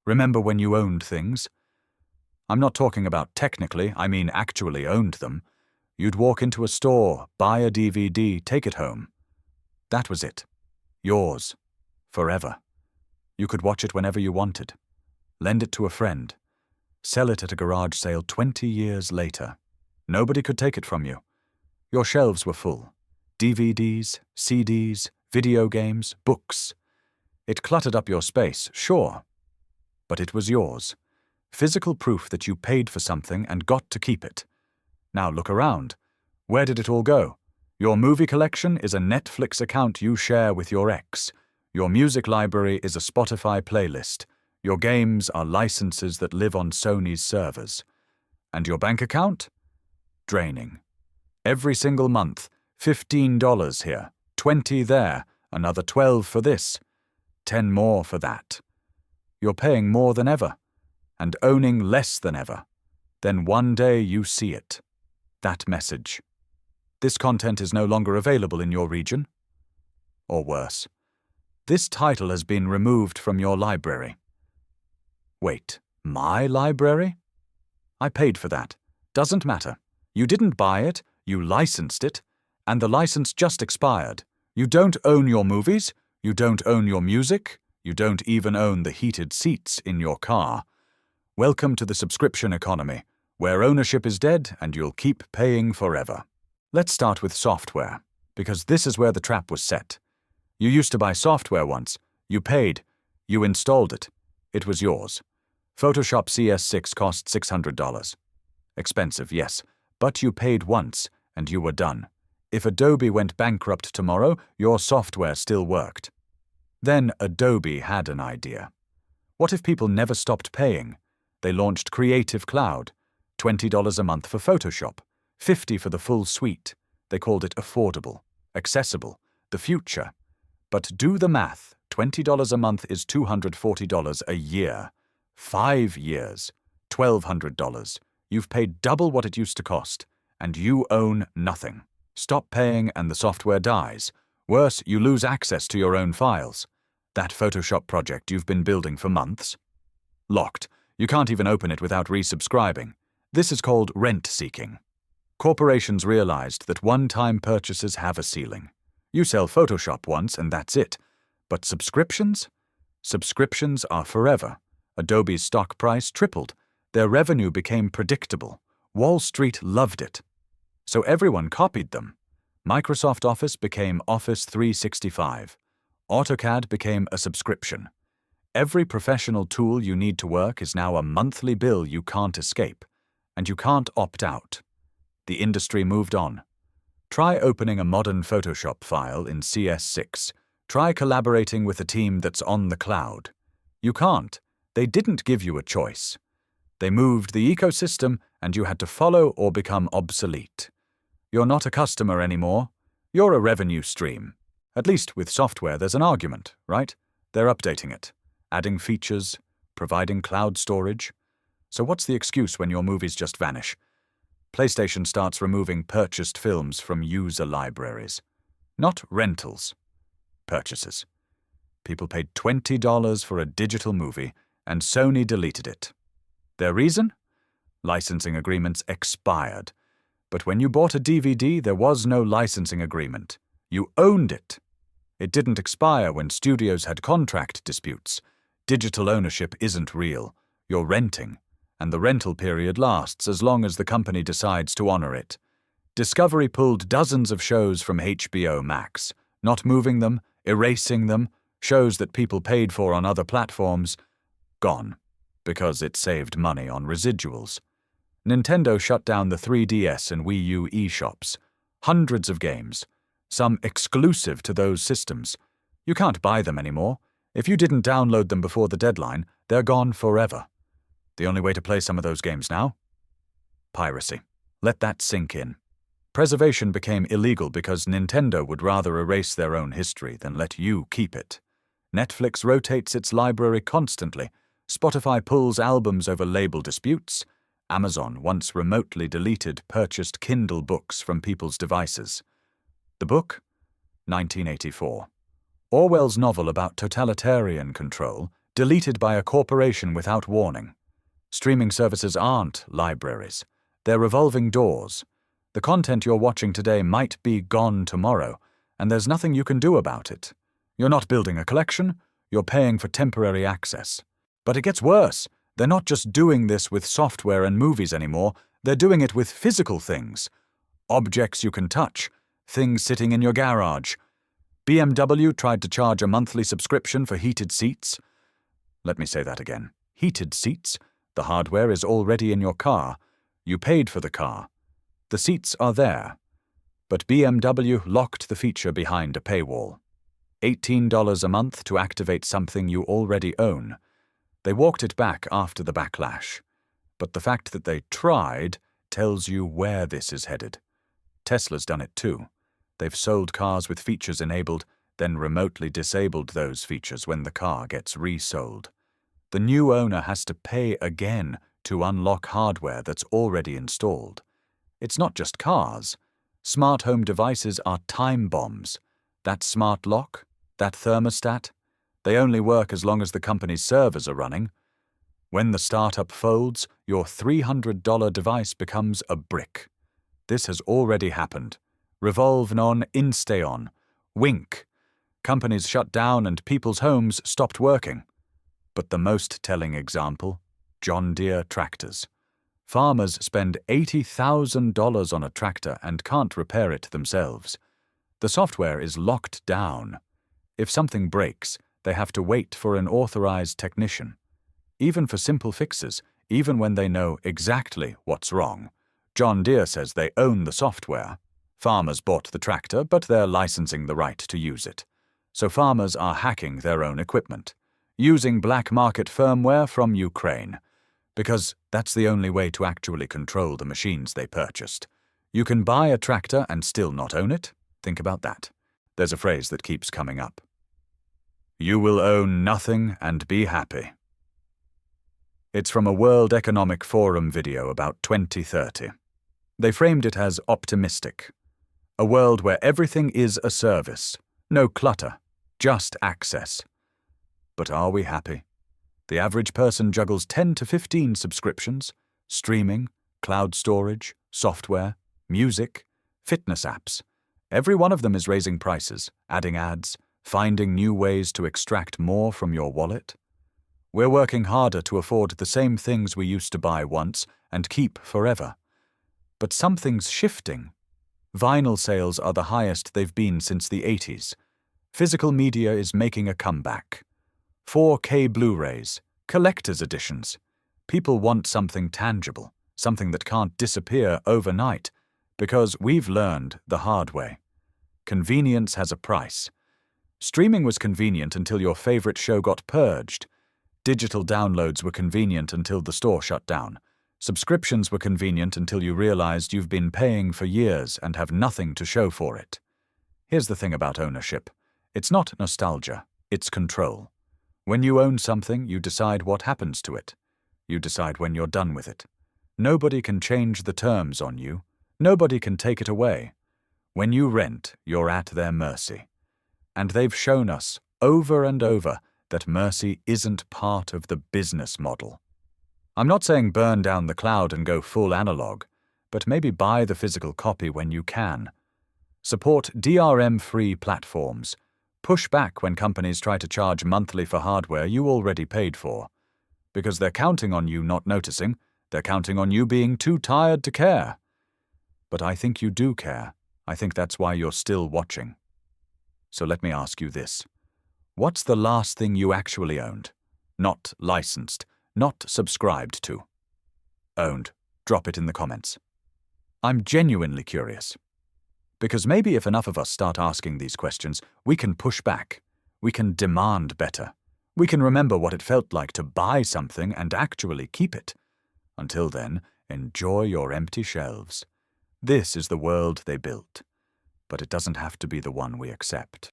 Remember when you owned things? I'm not talking about technically, I mean actually owned them. You'd walk into a store, buy a DVD, take it home. That was it. Yours. Forever. You could watch it whenever you wanted. Lend it to a friend. Sell it at a garage sale 20 years later. Nobody could take it from you. Your shelves were full. DVDs, CDs, video games, books. It cluttered up your space, sure. But it was yours. Physical proof that you paid for something and got to keep it. Now look around. Where did it all go? Your movie collection is a Netflix account you share with your ex. Your music library is a Spotify playlist. Your games are licenses that live on Sony's servers. And your bank account? Draining. Every single month, $15 here, $20 there, another $12 for this, $10 more for that. You're paying more than ever, and owning less than ever. Then one day you see it. That message. This content is no longer available in your region. Or worse, this title has been removed from your library. Wait, my library? I paid for that. Doesn't matter. You didn't buy it, you licensed it, and the license just expired. You don't own your movies, you don't own your music, you don't even own the heated seats in your car. Welcome to the subscription economy, where ownership is dead and you'll keep paying forever. Let's start with software, because this is where the trap was set. You used to buy software once, you paid, you installed it. It was yours. Photoshop CS6 cost $600. Expensive, yes, but you paid once and you were done. If Adobe went bankrupt tomorrow, your software still worked. Then Adobe had an idea. What if people never stopped paying? They launched Creative Cloud, $20 a month for Photoshop, $50 for the full suite. They called it affordable, accessible, the future. But do the math, $20 a month is $240 a year. 5 years, $1,200. You've paid double what it used to cost, and you own nothing. Stop paying and the software dies. Worse, you lose access to your own files. That Photoshop project you've been building for months? Locked. You can't even open it without resubscribing. This is called rent-seeking. Corporations realized that one-time purchases have a ceiling. You sell Photoshop once and that's it. But subscriptions? Subscriptions are forever. Adobe's stock price tripled. Their revenue became predictable. Wall Street loved it. So everyone copied them. Microsoft Office became Office 365. AutoCAD became a subscription. Every professional tool you need to work is now a monthly bill you can't escape, and you can't opt out. The industry moved on. Try opening a modern Photoshop file in CS6. Try collaborating with a team that's on the cloud. You can't. They didn't give you a choice. They moved the ecosystem, and you had to follow or become obsolete. You're not a customer anymore. You're a revenue stream. At least with software there's an argument, right? They're updating it, adding features, providing cloud storage. So what's the excuse when your movies just vanish? PlayStation starts removing purchased films from user libraries. Not rentals. Purchases. People paid $20 for a digital movie, and Sony deleted it. Their reason? Licensing agreements expired. But when you bought a DVD, there was no licensing agreement. You owned it. It didn't expire when studios had contract disputes. Digital ownership isn't real. You're renting, and the rental period lasts as long as the company decides to honor it. Discovery pulled dozens of shows from HBO Max, not moving them, erasing them, shows that people paid for on other platforms, gone, because it saved money on residuals. Nintendo shut down the 3DS and Wii U eShops. Hundreds of games, some exclusive to those systems. You can't buy them anymore. If you didn't download them before the deadline, they're gone forever. The only way to play some of those games now? Piracy. Let that sink in. Preservation became illegal because Nintendo would rather erase their own history than let you keep it. Netflix rotates its library constantly. Spotify pulls albums over label disputes. Amazon once remotely deleted purchased Kindle books from people's devices. The book? 1984. Orwell's novel about totalitarian control deleted by a corporation without warning. Streaming services aren't libraries. They're revolving doors. The content you're watching today might be gone tomorrow, and there's nothing you can do about it. You're not building a collection, you're paying for temporary access. But it gets worse. They're not just doing this with software and movies anymore, they're doing it with physical things. Objects you can touch, things sitting in your garage. BMW tried to charge a monthly subscription for heated seats. Let me say that again. Heated seats? The hardware is already in your car. You paid for the car. The seats are there. But BMW locked the feature behind a paywall. $18 a month to activate something you already own. They walked it back after the backlash. But the fact that they tried tells you where this is headed. Tesla's done it too. They've sold cars with features enabled, then remotely disabled those features when the car gets resold. The new owner has to pay again to unlock hardware that's already installed. It's not just cars. Smart home devices are time bombs. That smart lock, that thermostat, they only work as long as the company's servers are running. When the startup folds, your $300 device becomes a brick. This has already happened. Revolve non instay on. Wink. Companies shut down and people's homes stopped working. But the most telling example, John Deere tractors. Farmers spend $80,000 on a tractor and can't repair it themselves. The software is locked down. If something breaks, they have to wait for an authorized technician. Even for simple fixes, even when they know exactly what's wrong. John Deere says they own the software. Farmers bought the tractor, but they're licensing the right to use it. So farmers are hacking their own equipment, using black market firmware from Ukraine, because that's the only way to actually control the machines they purchased. You can buy a tractor and still not own it? Think about that. There's a phrase that keeps coming up. You will own nothing and be happy. It's from a World Economic Forum video about 2030. They framed it as optimistic. A world where everything is a service. No clutter, just access. But are we happy? The average person juggles 10 to 15 subscriptions, streaming, cloud storage, software, music, fitness apps. Every one of them is raising prices, adding ads, finding new ways to extract more from your wallet. We're working harder to afford the same things we used to buy once and keep forever. But something's shifting. Vinyl sales are the highest they've been since the 80s. Physical media is making a comeback. 4K Blu-rays, collector's editions. People want something tangible, something that can't disappear overnight, because we've learned the hard way. Convenience has a price. Streaming was convenient until your favorite show got purged. Digital downloads were convenient until the store shut down. Subscriptions were convenient until you realized you've been paying for years and have nothing to show for it. Here's the thing about ownership. It's not nostalgia, it's control. When you own something, you decide what happens to it. You decide when you're done with it. Nobody can change the terms on you. Nobody can take it away. When you rent, you're at their mercy. And they've shown us, over and over, that mercy isn't part of the business model. I'm not saying burn down the cloud and go full analog, but maybe buy the physical copy when you can. Support DRM-free platforms. Push back when companies try to charge monthly for hardware you already paid for. Because they're counting on you not noticing, they're counting on you being too tired to care. But I think you do care. I think that's why you're still watching. So let me ask you this. What's the last thing you actually owned? Not licensed, not subscribed to. Owned. Drop it in the comments. I'm genuinely curious. Because maybe if enough of us start asking these questions, we can push back. We can demand better. We can remember what it felt like to buy something and actually keep it. Until then, enjoy your empty shelves. This is the world they built. But it doesn't have to be the one we accept.